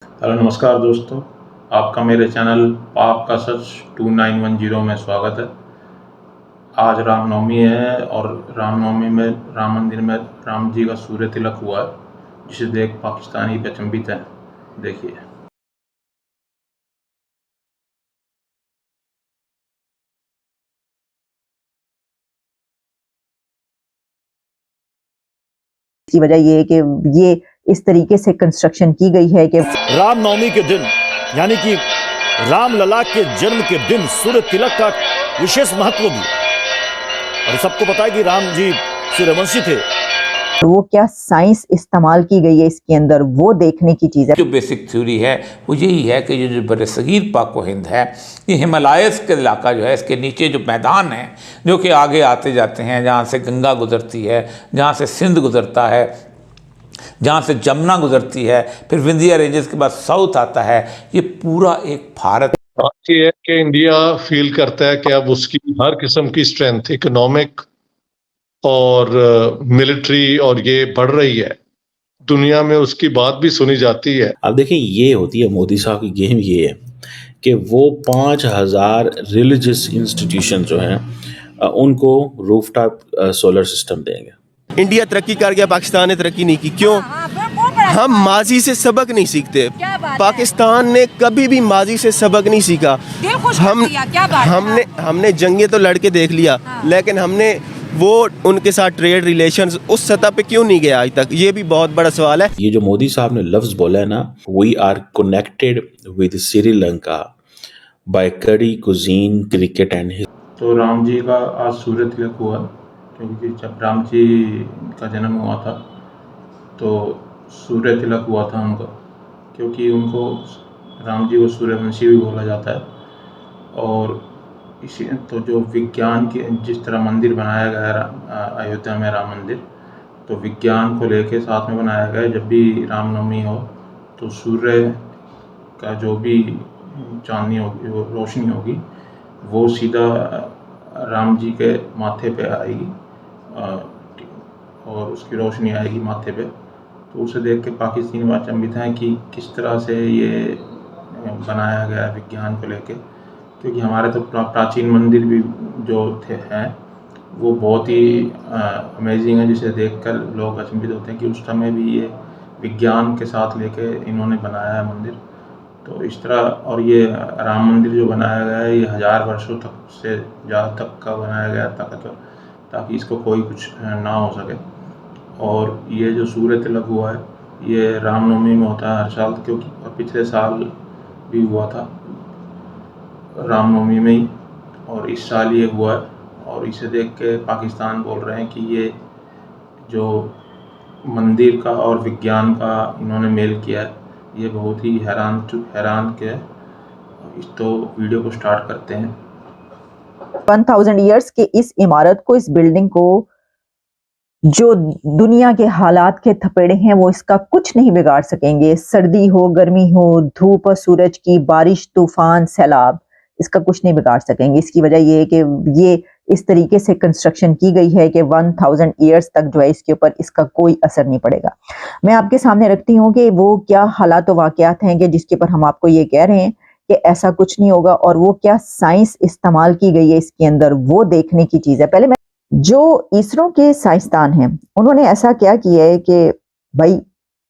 Hello नमस्कार दोस्तों, आपका मेरे चैनल पाप का सच 2910 में स्वागत है। आज रामनवमी है और रामनवमी में राम मंदिर में राम जी का सूर्य तिलक हुआ है, जिसे देख पाकिस्तानी पे अचंभित हैं। देखिए। की वजह ये है कि ये इस तरीके से कंस्ट्रक्शन की गई है कि रामनवमी के दिन यानी कि रामलला के जन्म के दिन सूर्य तिलक का विशेष महत्व भी और सबको पता है कि राम जी सूर्यवंशी थे। वो क्या साइंस इस्तेमाल की गई है इसके अंदर, वो देखने की चीज़ है। जो बेसिक थ्योरी है वो यही है कि ये जो बरसगीर पाक व हिंद है, ये हिमालयस के इलाका जो है, इसके नीचे जो मैदान है जो कि आगे आते जाते हैं, जहाँ से गंगा गुजरती है, जहाँ से सिंध गुजरता है, जहाँ से जमुना गुजरती है, फिर विंध्या रेंजेस के बाद साउथ आता है, ये पूरा एक भारत बात ये है कि इंडिया फील करता है कि अब उसकी हर किस्म की स्ट्रेंथ, इकोनॉमिक और मिलिट्री और ये बढ़ रही है, दुनिया में उसकी बात भी सुनी जाती है। अब देखिए, ये होती है मोदी साहब की गेम, ये है कि वो 5,000 रिलीजियस इंस्टीट्यूशन जो हैं उनको रूफटॉप सोलर सिस्टम देंगे। इंडिया तरक्की कर गया, पाकिस्तान ने तरक्की नहीं की। क्यों? हम माजी से सबक नहीं सीखते। पाकिस्तान ने कभी भी माजी से सबक नहीं सीखा। हमने जंगे तो लड़के देख लिया, लेकिन हमने वो उनके साथ ट्रेड रिलेशंस उस सतह पे क्यों नहीं गया आज तक, ये भी बहुत बड़ा सवाल है। ये जो मोदी साहब ने लफ्ज बोला है ना, we are connected with Sri Lanka by curry cuisine cricket and. तो राम जी का आज सूर्य तिलक हुआ, क्योंकि जब राम जी का जन्म हुआ था तो सूर्य तिलक हुआ था उनका, क्योंकि उनको राम जी को सूर्यवंशी भी बोला जाता है। और इसी तो जो विज्ञान के जिस तरह मंदिर बनाया गया है अयोध्या में राम मंदिर, तो विज्ञान को लेके साथ में बनाया गया है। जब भी रामनवमी हो तो सूर्य का जो भी चांदनी होगी, वो रोशनी होगी, वो सीधा राम जी के माथे पे आएगी और उसकी रोशनी आएगी माथे पे। तो उसे देख के पाकिस्तानी अचंभित हैं कि किस तरह से ये बनाया गया है विज्ञान को लेके, क्योंकि हमारे तो प्राचीन मंदिर भी जो थे हैं वो बहुत ही अमेजिंग है, जिसे देखकर लोग अचंभित होते हैं कि उस समय भी ये विज्ञान के साथ लेके इन्होंने बनाया है मंदिर। तो इस तरह, और ये राम मंदिर जो बनाया गया है, ये 1000 वर्षों तक से ज़्यादा तक का बनाया गया ताकि इसको कोई कुछ ना हो सके। और ये जो सूर्य तिलक हुआ है, ये रामनवमी में होता है हर साल, क्योंकि पिछले साल भी हुआ था रामनवमी में ही, और इस साल ये हुआ है। और इसे देख के पाकिस्तान बोल रहे हैं कि ये जो मंदिर का और विज्ञान का इन्होंने मेल किया है, ये बहुत ही हैरान के है। तो वीडियो को स्टार्ट करते हैं। 1000 ईयर्स के इस इमारत को, इस बिल्डिंग को, जो दुनिया के हालात के थपेड़े हैं वो इसका कुछ नहीं बिगाड़ सकेंगे। सर्दी हो, गर्मी हो, धूप और सूरज की, बारिश, तूफान, सैलाब, इसका कुछ नहीं बिगाड़ सकेंगे। इसकी वजह ये है कि ये इस तरीके से कंस्ट्रक्शन की गई है कि 1000 ईयर्स तक जो है इसके ऊपर इसका कोई असर नहीं पड़ेगा। मैं आपके सामने रखती हूँ कि वो क्या हालात व वाक़यात हैं कि जिसके ऊपर हम आपको ये कह रहे हैं कि ऐसा कुछ नहीं होगा, और वो क्या साइंस इस्तेमाल की गई है इसके अंदर, वो देखने की चीज़ है। पहले मैं, जो इसरो के साइंसदान हैं, उन्होंने ऐसा क्या किया है कि भाई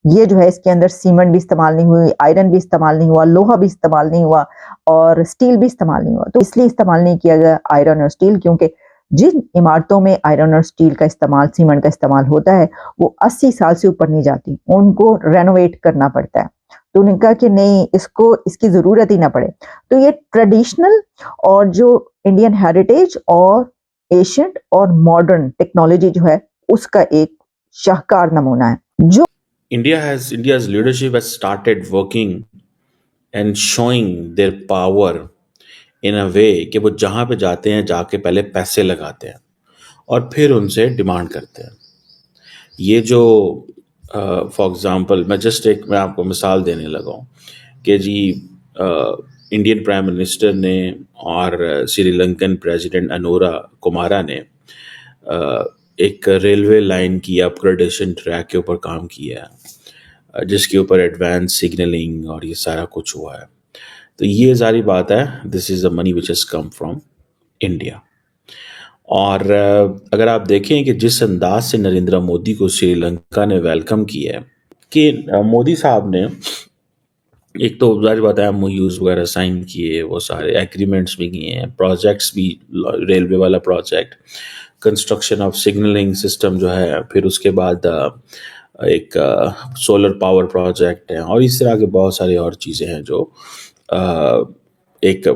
ये जो है इसके अंदर सीमेंट भी इस्तेमाल नहीं हुई, आयरन भी इस्तेमाल नहीं हुआ, लोहा भी इस्तेमाल नहीं हुआ और स्टील भी इस्तेमाल नहीं हुआ। तो इसलिए इस्तेमाल नहीं किया गया आयरन और स्टील, क्योंकि जिन इमारतों में आयरन और स्टील का इस्तेमाल, सीमेंट का इस्तेमाल होता है, वो 80 साल से ऊपर नहीं जाती, उनको रेनोवेट करना पड़ता है। तो उन्होंने कहा कि नहीं, इसको इसकी जरूरत ही ना पड़े। तो ये ट्रेडिशनल और जो इंडियन हेरिटेज और एशियंट और मॉडर्न टेक्नोलॉजी जो है उसका एक शाहकार नमूना है। जो India's leadership has started working and showing their power in a way कि वो जहाँ पे जाते हैं जाके पहले पैसे लगाते हैं और फिर उनसे डिमांड करते हैं। ये जो फॉर एग्जांपल मैं आपको मिसाल देने लगा हूँ कि जी इंडियन प्राइम मिनिस्टर ने और श्रीलंकन प्रेसिडेंट अनोरा कुमारा ने एक रेलवे लाइन की अपग्रेडेशन ट्रैक के ऊपर काम किया है। जिसके ऊपर एडवांस सिग्नलिंग और ये सारा कुछ हुआ है। तो ये सारी बात है, this is the money which has come from India. और अगर आप देखें कि जिस अंदाज से नरेंद्र मोदी को श्रीलंका ने वेलकम किया है कि मोदी साहब ने एक तो जाहिर बात है एमओयूज वगैरह साइन किए, वो सारे एग्रीमेंट्स भी किए हैं, प्रोजेक्ट्स भी, रेलवे वाला project, construction of signalling system जो है, फिर उसके बाद एक सोलर पावर प्रोजेक्ट है, और इस तरह के बहुत सारी और चीज़ें हैं जो एक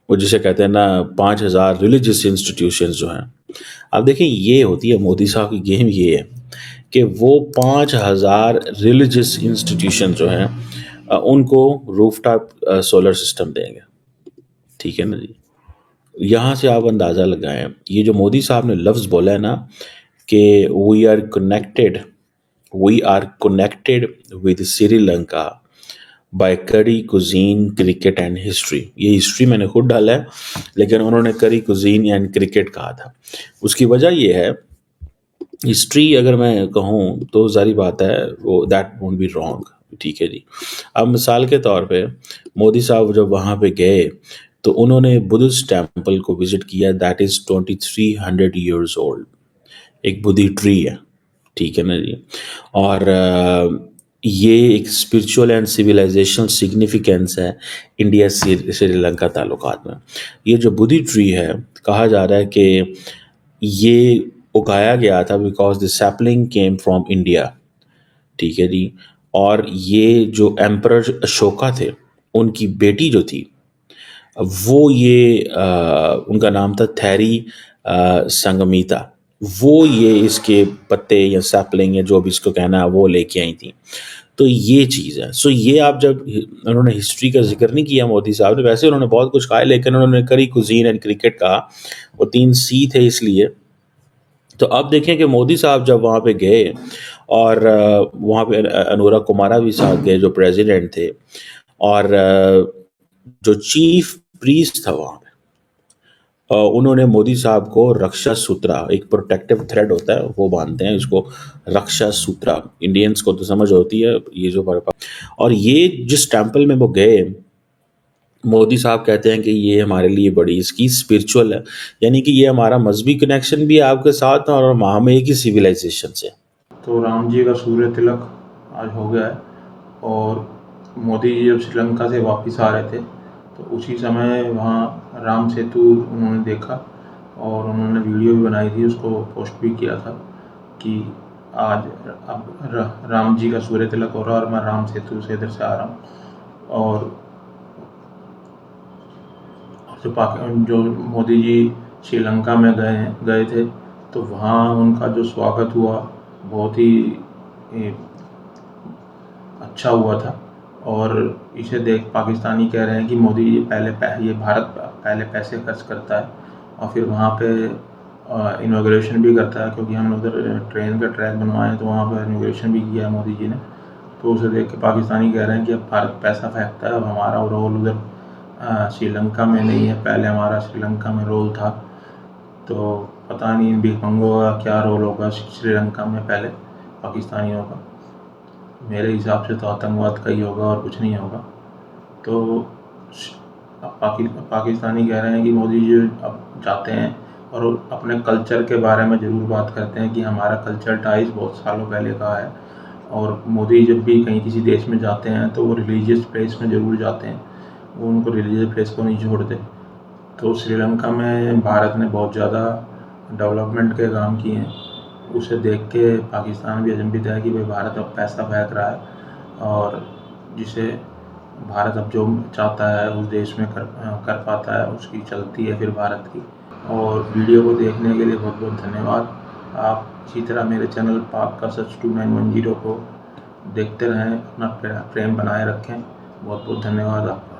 वो जिसे कहते हैं ना 5,000 रिलीजियस इंस्टीट्यूशंस जो हैं। अब देखिए ये होती है मोदी साहब की गेम, ये है कि वो 5,000 रिलीजियस इंस्टीट्यूशन जो हैं उनको रूफटॉप सोलर सिस्टम देंगे। ठीक है ना जी। यहाँ से आप अंदाज़ा लगाएं, ये जो मोदी साहब ने लफ्ज़ बोला है ना कि we are connected with Sri Lanka by curry cuisine cricket and history. ये हिस्ट्री मैंने खुद डाला है, लेकिन उन्होंने करी कुजीन एंड क्रिकेट कहा था। उसकी वजह ये है, हिस्ट्री अगर मैं कहूँ तो जारी बात है वो दैट वोंट बी रॉन्ग। ठीक है जी। अब मिसाल के तौर पे मोदी साहब जब वहाँ पे गए तो उन्होंने बुद्धिस्ट टेम्पल को विजिट किया, दैट इज़ 2300 ईयर्स ओल्ड, एक बुद्धि ट्री है। ठीक है ना जी। और ये एक स्पिरिचुअल एंड सिविलाइजेशनल सिग्निफिकेंस है इंडिया श्रीलंका ताल्लुकात में। ये जो बुद्धि ट्री है, कहा जा रहा है कि ये उगाया गया था because the sapling came from India. ठीक है जी। और ये जो एम्परर अशोका थे, उनकी बेटी जो थी वो ये उनका नाम था थैरी संगमिता, वो ये इसके पत्ते या सैपलिंग या जो भी इसको कहना है वो लेके आई थी। तो ये चीज़ है। सो ये आप जब उन्होंने हिस्ट्री का जिक्र नहीं किया मोदी साहब ने, वैसे उन्होंने बहुत कुछ कहा है, लेकिन उन्होंने करी कुजीन एंड क्रिकेट कहा, वो 3 सी थे इसलिए। तो अब देखें कि मोदी साहब जब वहाँ पे गए और वहाँ पे अनुरा कुमारा भी साथ गए जो प्रेसिडेंट थे, और जो चीफ प्रीस्ट था वहाँ पे, उन्होंने मोदी साहब को रक्षा सूत्रा, एक प्रोटेक्टिव थ्रेड होता है वो बांधते हैं, इसको रक्षा सूत्रा, इंडियंस को तो समझ होती है ये जो। और ये जिस टेम्पल में वो गए, मोदी साहब कहते हैं कि ये हमारे लिए बड़ी इसकी स्पिरिचुअल है, यानी कि ये हमारा मजहबी कनेक्शन भी है आपके साथ और हम एक ही सिविलाइजेशन से। तो राम जी का सूर्य तिलक आज हो गया है, और मोदी जी जब श्रीलंका से वापस आ रहे थे तो उसी समय वहाँ राम सेतु उन्होंने देखा, और उन्होंने वीडियो भी बनाई थी, उसको पोस्ट भी किया था कि आज अब राम जी का सूर्य तिलक हो रहा है और मैं राम सेतु से इधर से आ रहा हूँ। और जो मोदी जी श्रीलंका में गए थे तो वहाँ उनका जो स्वागत हुआ बहुत ही अच्छा हुआ था। और इसे देख पाकिस्तानी कह रहे हैं कि मोदी जी ये भारत पहले पैसे खर्च करता है और फिर वहाँ पे इनॉग्रेशन भी करता है, क्योंकि हमने उधर ट्रेन का ट्रैक बनवाए तो वहाँ पर इनॉग्रेशन भी किया है मोदी जी ने। तो उसे देख के पाकिस्तानी कह रहे हैं कि अब भारत पैसा फेंकता है, अब हमारा रोल उधर श्रीलंका में नहीं है, पहले हमारा श्रीलंका में रोल था। तो पता नहीं इन भिखमंगों का क्या रोल होगा श्रीलंका में पहले पाकिस्तानियों का। मेरे हिसाब से तो आतंकवाद का ही होगा और कुछ नहीं होगा। तो पाकिस्तानी कह रहे हैं कि मोदी जी अब जाते हैं और अपने कल्चर के बारे में ज़रूर बात करते हैं कि हमारा कल्चर टाइज बहुत सालों पहले का है, और मोदी जब भी कहीं किसी देश में जाते हैं तो वो रिलीजियस प्लेस में ज़रूर जाते हैं, वो उनको रिलीजियस प्लेस को नहीं छोड़ते। तो श्रीलंका में भारत ने बहुत ज़्यादा डेवलपमेंट के काम किए हैं, उसे देख के पाकिस्तान भी अचंभित है कि भाई भारत अब पैसा फेंक रहा है, और जिसे भारत अब जो चाहता है उस देश में कर पाता है, उसकी चलती है फिर भारत की। और वीडियो को देखने के लिए बहुत बहुत धन्यवाद। आप इसी तरह मेरे चैनल पाक का सच 2910 को देखते रहें, अपना प्रेम बनाए रखें। बहुत बहुत धन्यवाद आपका।